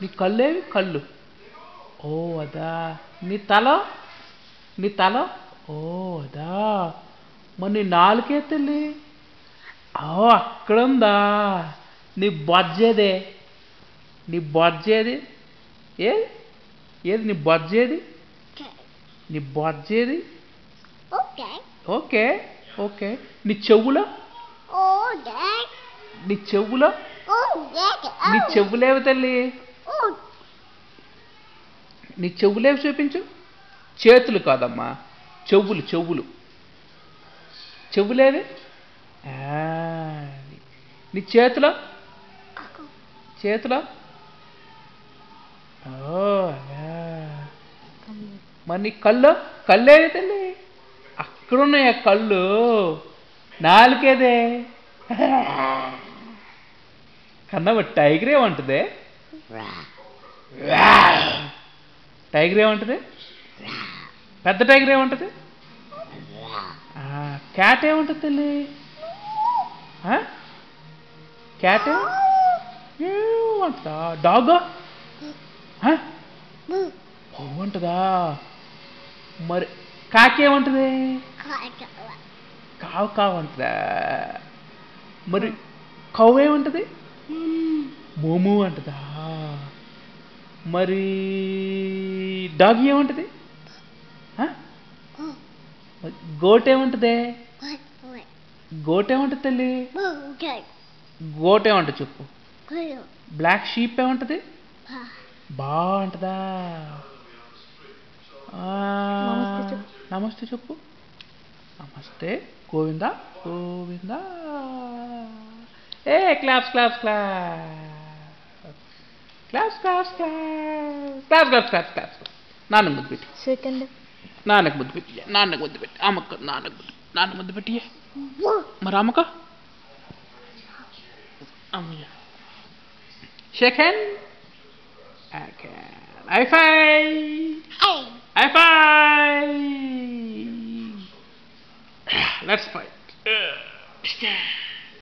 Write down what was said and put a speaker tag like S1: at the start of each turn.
S1: నీ కళ్ళేవి కళ్ళు ఓ అదా నీ తల ఓ అదా మరి నీ నాలుకే తల్లి ఓ అక్కడ ఉందా నీ బొజ్జేదే నీ బొజ్జేది ఏది ఏది నీ బొజ్జేది నీ బొజ్జేది
S2: Okay.
S1: ఓకే ఓకే నీ చెవుల
S2: Oh, Dad.
S1: నీ చెవుల
S2: Oh, Dad.
S1: నీ చెవులేవి తల్లి
S2: Oh,
S1: నీ చెవులేవి చూపించు చేతులు కాదమ్మా చెవులు చెవులు చెవులేవి ఆ, నీ చేతిలో చేతిలో ఓ అలా. మరి నీ కళ్ళేవి తల్లి అక్కడున్నాయి కళ్ళు నాలుకేదే కన్నమ్మ టైగర్ ఏమంటుంది టైగర్ ఏమంటుంది పెద్ద టైగర్ ఏమంటుంది క్యాట్ ఏమంటుంది తల్లి క్యాట్ ఏమంటుందా డాగ్ అంటుందా మరి కాకేమంటుంది కావు కావు అంటుందా మరి కవ్వు ఏమంటుంది మోము అంటుందా మరి డాగ్ ఏమంటుంది గోట్ ఏమంటుంది గోట్ ఏమంటుంది తల్లి గోట్ ఏమంటుంది చెప్పు బ్లాక్ షీప్ ఏమంటుంది బా అంటదా నమస్తే చెప్పు నమస్తే గోవిందా గోవిందా ఏ claps claps claps claps claps claps claps claps claps నాన్నకు ముద్దు పెట్టి
S2: second.
S1: నాన్నకు ముద్దు పెట్టి నాన్నకు ముద్దు పెట్టి అమ్మక్క నాన్న ముద్దు పెట్టి మరి అమ్మక అమ్మయ్య షేక్ హ్యాండ్ హై ఫై